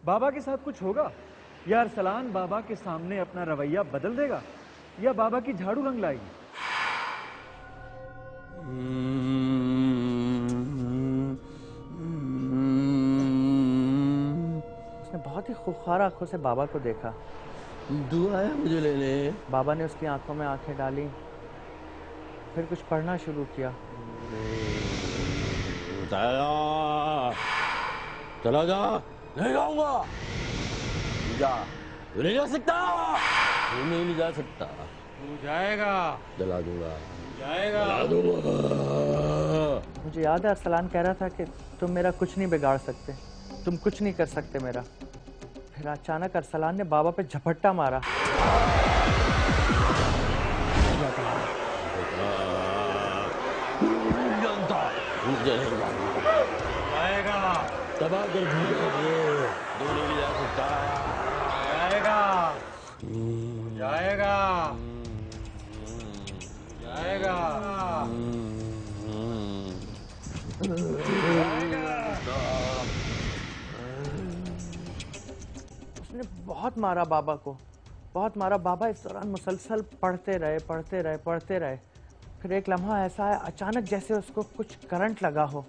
बाबा के साथ कुछ होगा, या अरसलान बाबा के सामने अपना रवैया बदल देगा, या बाबा की झाड़ू रंग लाएगी। उसने बहुत ही खूंखार आंखों से बाबा को देखा। दुआ है मुझे लेने। बाबा ने उसकी आंखों में आंखें डाली, फिर कुछ पढ़ना शुरू किया। चला जा, नहीं जाऊंगा। जा, तू नहीं जा सकता, तू नहीं जा सकता। तू जाएगा, जला दूंगा, जाएगा, जला दूंगा। मुझे याद है अरसलान कह रहा था कि तुम मेरा कुछ नहीं बिगाड़ सकते, तुम कुछ नहीं कर सकते मेरा। फिर अचानक अरसलान ने बाबा पे झपट्टा मारा। जाएगा, तबाह कर दूंगा, तू नहीं जा सकता। जाएगा, जाएगा, जाएगा, उसने बहुत मारा बाबा को, बहुत मारा। बाबा इस दौरान मुसलसल पढ़ते रहे। फिर एक लम्हा ऐसा है, अचानक जैसे उसको कुछ करंट लगा हो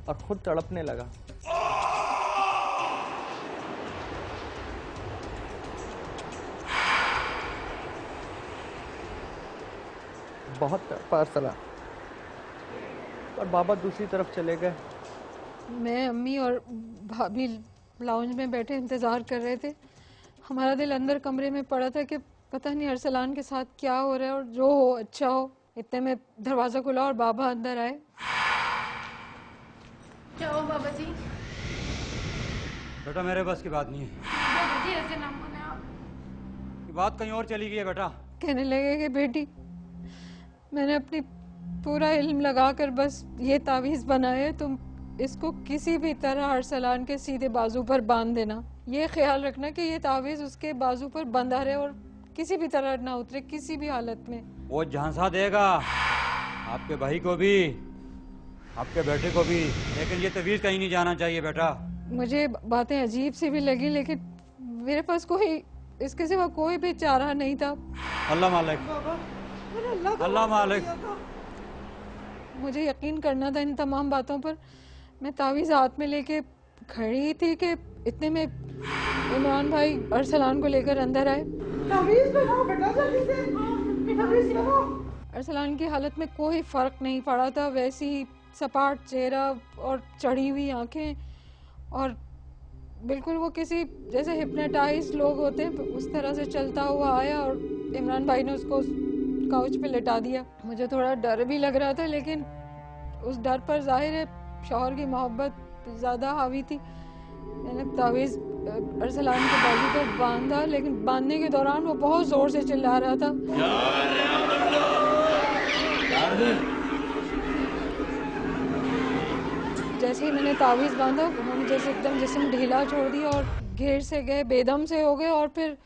और खुद तड़पने लगा। बहुत तड़पा अरसलान, और बाबा दूसरी तरफ चले गए। मैं, अम्मी और भाभी लाउंज में बैठे इंतज़ार कर रहे थे। हमारा दिल अंदर कमरे में पड़ा था कि पता नहीं अरसलान के साथ क्या हो रहा है, और जो हो अच्छा हो। इतने में दरवाज़ा खुला और बाबा अंदर आए। क्या हो बाबा जी? बेटा मेरे बस की बात नहीं है। बाबा जी ऐसे ना बोले आप। ये बात कहीं और चली गई है बेटा। कहने लगे कि बेटी, मैंने अपनी पूरा इल्म लगाकर बस ये तावीज़ बनाया है, तुम इसको किसी भी तरह अरसलान के सीधे बाजू पर बांध देना। ये ख्याल रखना कि ये तावीज़ उसके बाजू पर बंधा रहे और किसी भी तरह ना उतरे, किसी भी हालत में। वो झांसा देगा आपके भाई को भी, आपके बेटे को भी, लेकिन ये तवीज़ कहीं नहीं जाना चाहिए बेटा। मुझे बातें अजीब सी भी लगी, लेकिन मेरे पास कोई इसके सिवा कोई भी चारा नहीं था। अल्लाह मालिक, अल्लाह मालिक। मुझे यकीन करना था इन तमाम बातों पर। मैं तावीज़ हाथ में लेके खड़ी थी कि इतने में इमरान भाई अरसलान को लेकर अंदर आए। तावीज़ बनाओ बेटा, जल्दी से तावीज़ बनाओ। अरसलान की हालत में कोई फ़र्क नहीं पड़ा था, वैसी ही सपाट चेहरा और चढ़ी हुई आंखें, और बिल्कुल वो किसी जैसे हिप्नोटाइज लोग होते हैं उस तरह से चलता हुआ आया, और इमरान भाई ने उसको काउच पे लिटा दिया। मुझे थोड़ा डर भी लग रहा था, लेकिन उस डर पर जाहिर है शौहर की मोहब्बत ज़्यादा हावी थी। मैंने तावीज़ अरसलान के बाजू पर बांधा, लेकिन बांधने के दौरान वो बहुत ज़ोर से चिल्ला रहा था। जैसे ही मैंने तावीज़ बांधा, उन्होंने जैसे एकदम जिस्म ढीला छोड़ दिया और घेर से गए, बेदम से हो गए, और फिर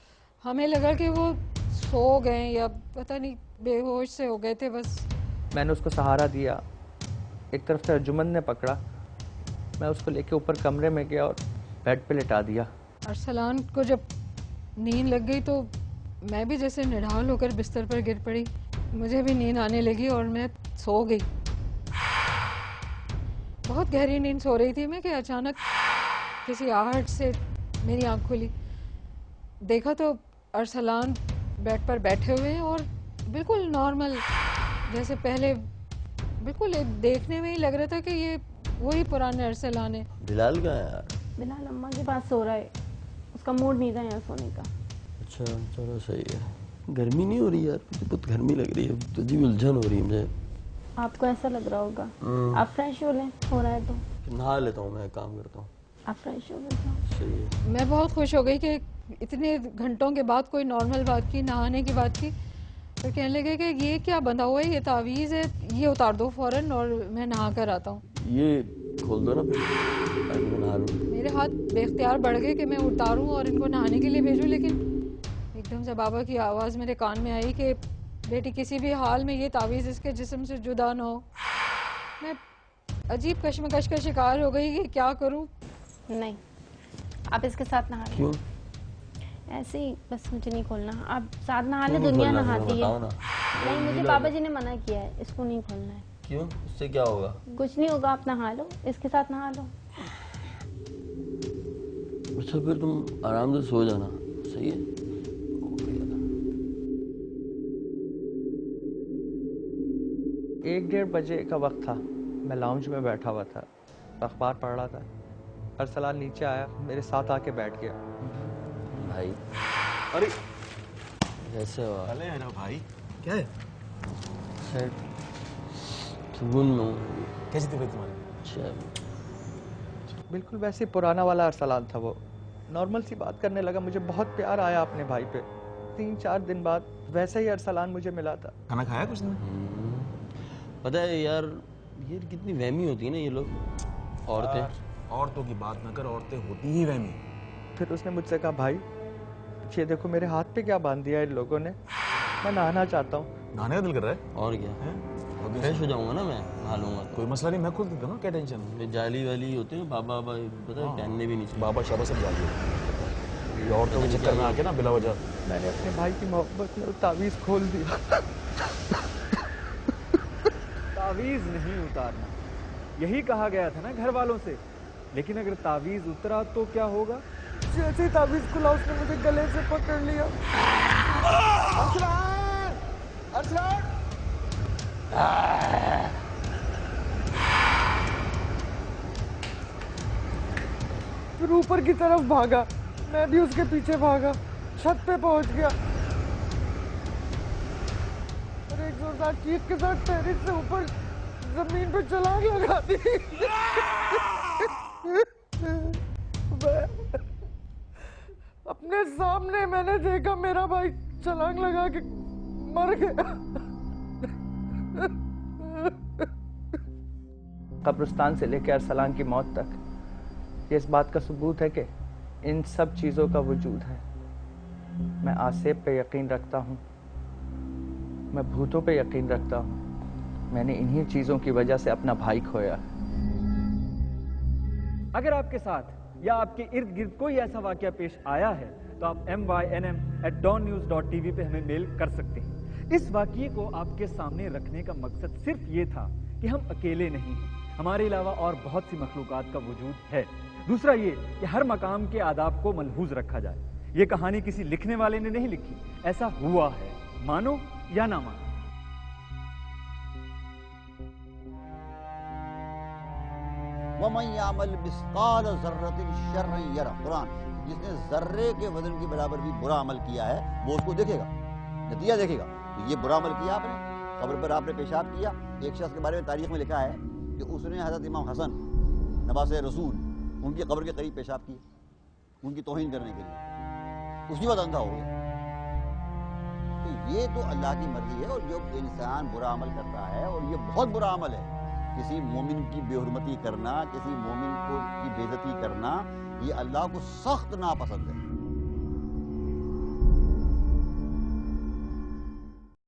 हमें लगा कि वो सो गए या पता नहीं बेहोश से हो गए थे बस। मैंने उसको सहारा दिया, एक तरफ से अर्जुमन ने पकड़ा, मैं उसको लेके ऊपर कमरे में गया और बेड पे लिटा दिया। अरसलान को जब नींद लग गई तो मैं भी जैसे निढाल होकर बिस्तर पर गिर पड़ी। मुझे भी नींद आने लगी और मैं सो गई। बहुत गहरी नींद सो रही थी मैं कि अचानक किसी आहट से मेरी आँख खुली। देखा तो अरसलान बेड पर बैठे हुए हैं और बिल्कुल नॉर्मल, जैसे पहले बिल्कुल देखने में ही लग रहा था कि ये वही पुराने अरसलान है। बिलाल कहाँ है यार? बिलाल अम्मा के पास सो रहा है, उसका मूड नहीं था यहाँ सोने का। अच्छा चलो सही है। गर्मी नहीं हो रही यार? मुझे बहुत गर्मी लग रही है, तो जी उलझन हो रही है मुझे। आपको ऐसा लग रहा होगा, आप फ्रेश हो लें, हो रहा है तो नहा लेता हूँ, मैं काम करता हूँ। आप फ्रेश हो लें। सही है। मैं बहुत खुश हो गई कि इतने घंटों के बाद कोई नॉर्मल बात की, नहाने की बात की। तो कहने लगे कि ये क्या बंधा हुआ है, ये तावीज़ है, ये उतार दो फ़ौरन और मैं नहा कर आता हूँ। ये खोल दो ना फिर, ताकि मैं नहा लूँ। मेरे हाथ बेख्तियार बढ़ गए कि मैं उतारूँ और इनको नहाने के लिए भेजूँ, लेकिन एकदम से बाबा की आवाज़ मेरे कान में आई कि बेटी किसी भी हाल में ये तावीज़ इसके जिस्म से जुदा ना हो। मैं अजीब कश्मकश का शिकार हो गई कि क्या करूँ। नहीं, आप इसके साथ नहा क्यों? ऐसे ही, बस मुझे नहीं खोलना। आप साथ नहा ले, क्यों नहीं दुनिया खोलना? नहाती है। बताओ ना। नहीं, मुझे बाबा जी ने मना किया है, इसको नहीं खोलना है। क्यों? उससे क्या होगा? कुछ नहीं होगा, आप नहा लो, इसके साथ नहा लो। अच्छा फिर तुम आराम से सो जाना, सही है? 1-1:30 बजे का वक्त था। मैं लाउंज में बैठा हुआ था, अखबार पढ़ रहा था। अरसलान नीचे आया, मेरे साथ आके बैठ गया। भाई अरे कैसे हो? चले मेरा भाई, क्या है? सेट सुकून में हूँ। कैसी तबीयत तुम्हारी? अच्छा, बिल्कुल वैसे पुराना वाला अरसलान था वो। नॉर्मल सी बात करने लगा। मुझे बहुत प्यार आया अपने भाई पे। 3-4 दिन बाद वैसे ही अरसलान मुझे मिला था। खाना खाया कुछ नहीं? पता है यार, ये कितनी वहमी होती है ना ये लोग, औरतें। औरतों की बात ना कर, औरतें होती ही वहमी। फिर उसने मुझसे कहा, भाई ये देखो मेरे हाथ पे क्या बांध दिया इन लोगों ने, मैं नहाना चाहता हूँ। नहाने का दिल कर रहा है? और क्या हैं? फ्रेश हो जाऊंगा ना मैं, नहा लूंगा। कोई मसला नहीं, मैं खुद देता हूँ, क्या टेंशन? ये जाली वाली होते हैं बाबा बाबा, पता है पहनने भी नहीं चाहिए। बाबा शाबा सब जान लिया। ये औरतों के चक्कर में आके ना बिला वजह मैंने अपने भाई की मोहब्बत में वो तावीज़ खोल दिया। तावीज़ नहीं उतारना, यही कहा गया था ना घर वालों से। लेकिन अगर तावीज़ उतरा तो क्या होगा? जैसे ही तावीज़ खुला उसने मुझे गले से पकड़ लिया। अरसलान! अरसलान! फिर ऊपर की तरफ भागा, मैं भी उसके पीछे भागा, छत पे पहुंच गया और एक जोरदार चीख के साथ टेरेस से ऊपर जमीन पे छलांग लगा दी। अपने सामने मैंने देखा मेरा भाई छलांग लगा के मर गया। कब्रिस्तान से लेकर अरसलान की मौत तक ये इस बात का सबूत है कि इन सब चीज़ों का वजूद है। मैं आसेब पे यकीन रखता हूँ, मैं भूतों पे यकीन रखता हूँ। मैंने इन्हीं चीज़ों की वजह से अपना भाई खोया। अगर आपके साथ या आपके इर्द गिर्द कोई ऐसा वाकया पेश आया है तो आप mynm@dawnnews.tv पे हमें मेल कर सकते हैं। इस वाकये को आपके सामने रखने का मकसद सिर्फ ये था कि हम अकेले नहीं हैं, हमारे अलावा और बहुत सी मखलूकात का वजूद है। दूसरा ये कि हर मकाम के आदाब को मलहूज रखा जाए। ये कहानी किसी लिखने वाले ने नहीं लिखी, ऐसा हुआ है, मानो या ना मानो। वमन यामल मिस्काल ज़र्रतिन शर्रन यरा, कुरान, जिसने जर्रे के वजन के बराबर भी बुरा अमल किया है वो उसको देखेगा, नतीजा देखेगा। तो ये बुरा अमल किया आपने, कब्र पर आपने पेशाब किया। एक शख्स के बारे में तारीख में लिखा है कि उसने हज़रत इमाम हसन नवासे रसूल उनकी कब्र के करीब पेशाब किया, उनकी तौहीन करने के लिए। उसी वक्त अंधा हो गया। तो ये तो अल्लाह की मर्जी है। और जो इंसान बुरा अमल करता है, और ये बहुत बुरा अमल है, किसी मोमिन की बेहुरमती करना, किसी मोमिन को की बेइज्जती करना, ये अल्लाह को सख्त नापसंद है।